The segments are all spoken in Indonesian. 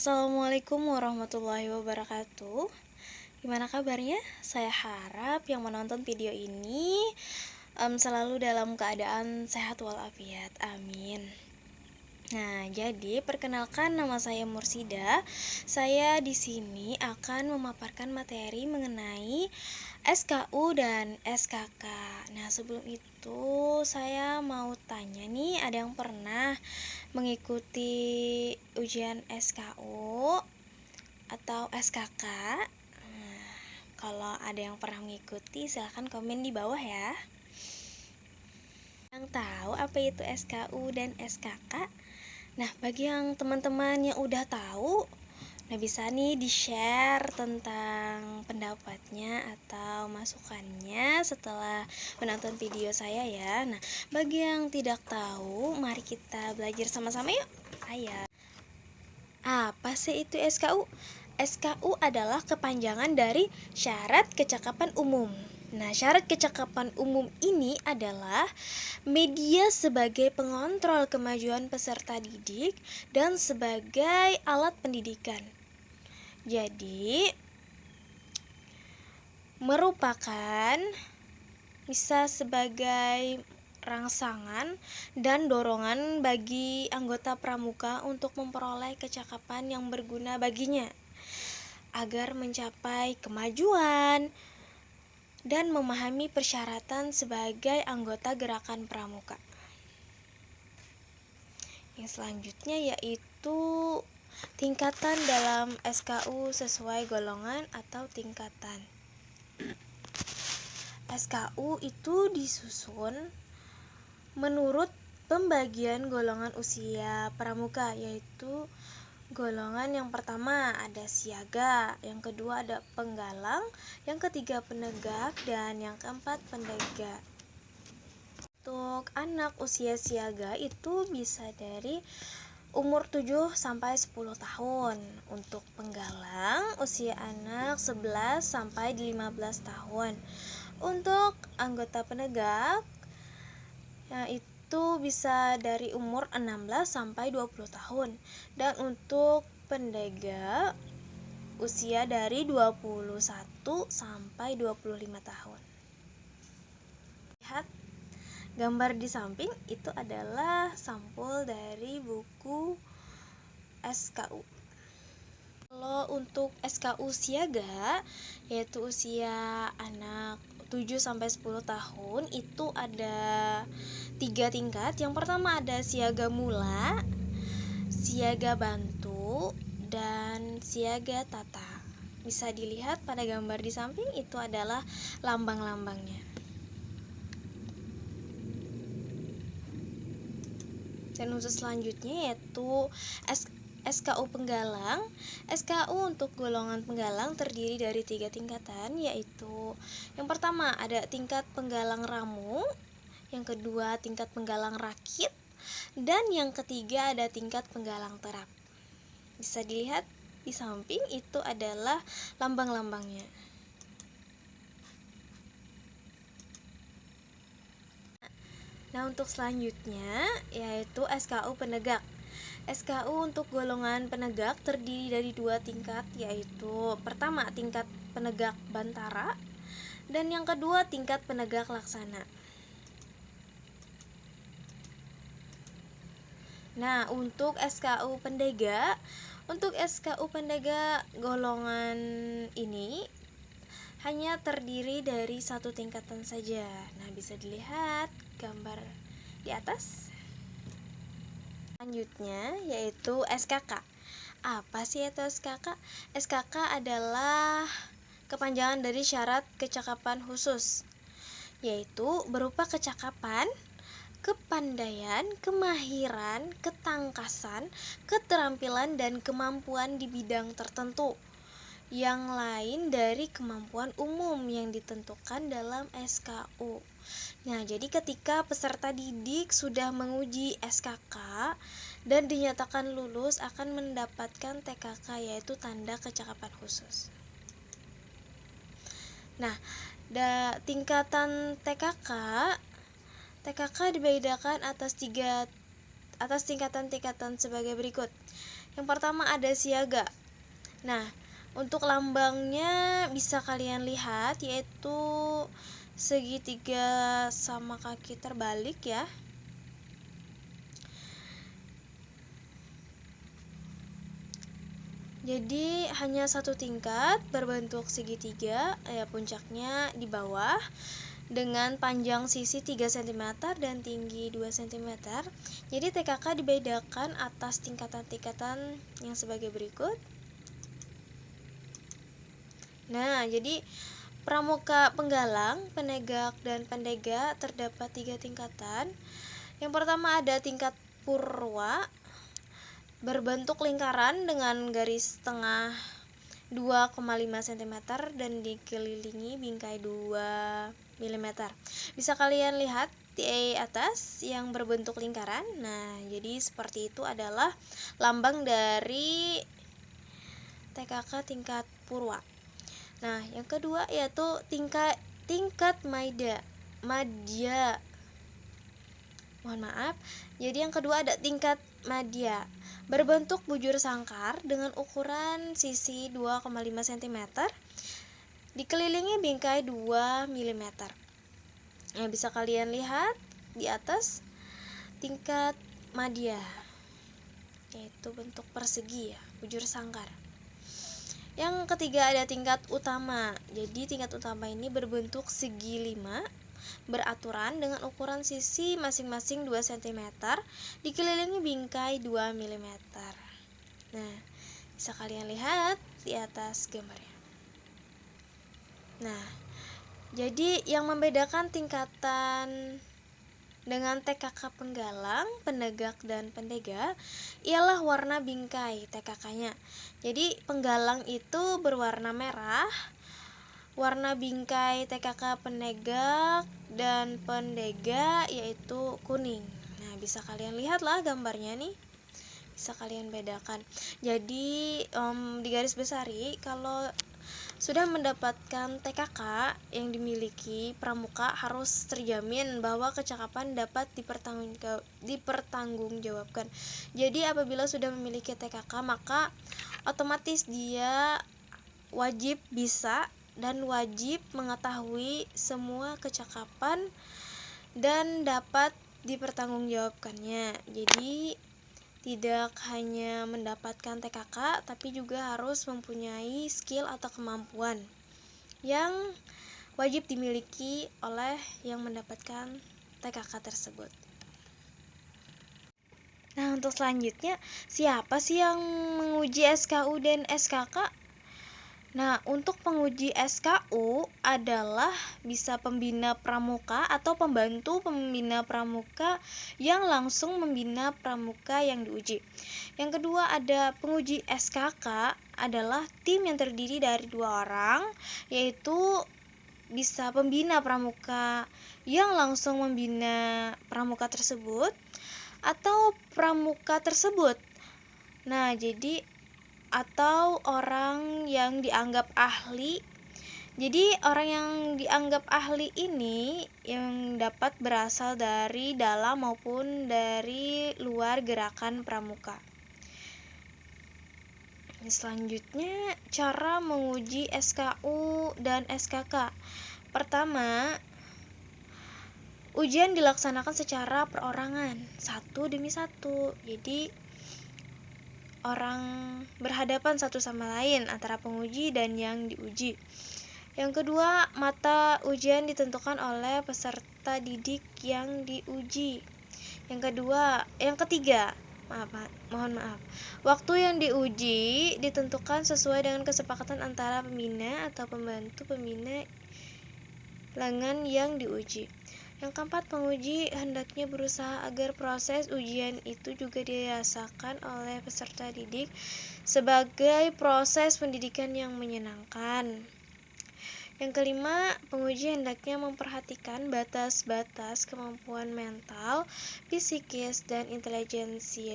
Assalamualaikum warahmatullahi wabarakatuh. Gimana kabarnya? Saya harap yang menonton video ini selalu dalam keadaan sehat walafiat. Amin. Nah, jadi perkenalkan, nama saya Mursida. Saya di sini akan memaparkan materi mengenai SKU dan SKK. Nah, sebelum itu saya mau tanya nih, ada yang pernah mengikuti ujian SKU atau SKK? Nah, kalau ada yang pernah mengikuti, silahkan komen di bawah ya. Yang tahu apa itu SKU dan SKK? Nah, bagi yang teman-teman yang udah tahu, nah bisa nih di-share tentang pendapatnya atau masukannya setelah menonton video saya ya. Nah, bagi yang tidak tahu, mari kita belajar sama-sama yuk. Ayo. Apa sih itu SKU? SKU adalah kepanjangan dari syarat kecakapan umum. Nah, syarat kecakapan umum ini adalah media sebagai pengontrol kemajuan peserta didik dan sebagai alat pendidikan. Jadi, merupakan bisa sebagai rangsangan dan dorongan bagi anggota pramuka untuk memperoleh kecakapan yang berguna baginya agar mencapai kemajuan dan memahami persyaratan sebagai anggota gerakan pramuka. Yang selanjutnya yaitu tingkatan dalam SKU sesuai golongan atau tingkatan. SKU itu disusun menurut pembagian golongan usia pramuka, yaitu golongan yang pertama ada siaga, yang kedua ada penggalang, yang ketiga penegak, dan yang keempat pendegat. Untuk anak usia siaga itu bisa dari umur 7 sampai 10 tahun. Untuk penggalang usia anak 11 sampai 15 tahun. Untuk anggota penegak itu bisa dari umur 16 sampai 20 tahun. Dan untuk pendega usia dari 21 sampai 25 tahun. Lihat gambar di samping itu adalah sampul dari buku SKU. Kalau untuk SKU siaga, yaitu usia anak 7 sampai 10 tahun, itu ada 3 tingkat. Yang pertama ada siaga mula, siaga bantu, dan siaga tata. Bisa dilihat pada gambar di samping itu adalah lambang-lambangnya. Dan untuk selanjutnya yaitu SKU penggalang. SKU untuk golongan penggalang terdiri dari 3 tingkatan, yaitu yang pertama ada tingkat penggalang ramu, yang kedua tingkat penggalang rakit, dan yang ketiga ada tingkat penggalang terap. Bisa dilihat di samping itu adalah lambang-lambangnya. Nah, untuk selanjutnya yaitu SKU penegak. SKU untuk golongan penegak terdiri dari 2 tingkat, yaitu pertama tingkat penegak bantara dan yang kedua tingkat penegak laksana. Nah, untuk SKU pendega, golongan ini hanya terdiri dari 1 tingkatan saja. Nah, bisa dilihat gambar di atas. Selanjutnya yaitu SKK. Apa sih itu SKK? SKK adalah kepanjangan dari syarat kecakapan khusus, yaitu berupa kecakapan, kepandaian, kemahiran, ketangkasan, keterampilan, dan kemampuan di bidang tertentu yang lain dari kemampuan umum yang ditentukan dalam SKU. Nah, jadi ketika peserta didik sudah menguji SKK dan dinyatakan lulus akan mendapatkan TKK, yaitu tanda kecakapan khusus. Nah, tingkatan TKK dibedakan atas tingkatan-tingkatan sebagai berikut. Yang pertama ada siaga. Nah, untuk lambangnya bisa kalian lihat, yaitu segitiga sama kaki terbalik ya. Jadi hanya satu tingkat berbentuk segitiga, puncaknya di bawah dengan panjang sisi 3 cm dan tinggi 2 cm. Jadi TKK dibedakan atas tingkatan-tingkatan yang sebagai berikut. Nah, jadi pramuka penggalang, penegak, dan pendega terdapat 3 tingkatan. Yang pertama ada tingkat purwa, berbentuk lingkaran dengan garis tengah 2,5 cm dan dikelilingi bingkai 2 mm. Bisa kalian lihat di atas yang berbentuk lingkaran. Nah, jadi seperti itu adalah lambang dari TKK tingkat purwa. Nah, yang kedua yaitu tingkat madya. Mohon maaf. Jadi yang kedua ada tingkat madya, berbentuk bujur sangkar dengan ukuran sisi 2,5 cm, dikelilingi bingkai 2 mm. Nah, bisa kalian lihat di atas tingkat madya, yaitu bentuk persegi ya, bujur sangkar. Yang ketiga ada tingkat utama. Jadi tingkat utama ini berbentuk segi 5, beraturan dengan ukuran sisi masing-masing 2 cm, dikelilingi bingkai 2 mm. Nah, bisa kalian lihat di atas gambarnya. Nah, jadi yang membedakan tingkatan dengan TKK penggalang, penegak, dan pendega ialah warna bingkai TKK-nya. Jadi penggalang itu berwarna merah, warna bingkai TKK penegak dan pendega yaitu kuning. Nah, bisa kalian lihatlah gambarnya nih, bisa kalian bedakan. Jadi di garis besari, kalau sudah mendapatkan TKK yang dimiliki pramuka, harus terjamin bahwa kecakapan dapat dipertanggungjawabkan. Jadi apabila sudah memiliki TKK, maka otomatis dia wajib bisa dan wajib mengetahui semua kecakapan dan dapat dipertanggungjawabkannya. Jadi tidak hanya mendapatkan TKK, tapi juga harus mempunyai skill atau kemampuan yang wajib dimiliki oleh yang mendapatkan TKK tersebut. Nah, untuk selanjutnya, siapa sih yang menguji SKU dan SKK? Nah, untuk penguji SKU adalah bisa pembina pramuka atau pembantu pembina pramuka yang langsung membina pramuka yang diuji. Yang kedua ada penguji SKK, adalah tim yang terdiri dari 2 orang, yaitu bisa pembina pramuka yang langsung membina pramuka tersebut atau pramuka tersebut. Nah, jadi atau orang yang dianggap ahli. Jadi orang yang dianggap ahli ini yang dapat berasal dari dalam maupun dari luar gerakan pramuka. Selanjutnya, cara menguji SKU dan SKK. Pertama, ujian dilaksanakan secara perorangan, satu demi satu. Jadi orang berhadapan satu sama lain antara penguji dan yang diuji. Yang kedua, mata ujian ditentukan oleh peserta didik yang diuji. Yang ketiga, mohon maaf. Waktu yang diuji ditentukan sesuai dengan kesepakatan antara pembina atau pembantu pembina dengan yang diuji. Yang keempat, penguji hendaknya berusaha agar proses ujian itu juga dirasakan oleh peserta didik sebagai proses pendidikan yang menyenangkan. Yang kelima, penguji hendaknya memperhatikan batas-batas kemampuan mental, psikis, dan intelijensi,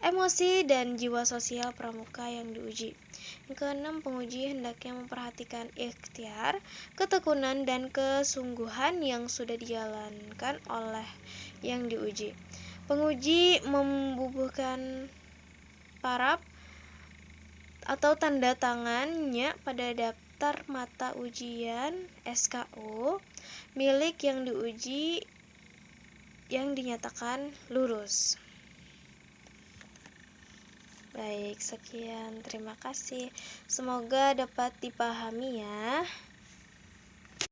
emosi, dan jiwa sosial pramuka yang diuji. Yang keenam, penguji hendaknya memperhatikan ikhtiar, ketekunan, dan kesungguhan yang sudah dijalankan oleh yang diuji. Penguji membubuhkan paraf atau tanda tangannya pada daftar mata ujian SKU milik yang diuji yang dinyatakan lulus. Baik, sekian. Terima kasih. Semoga dapat dipahami ya.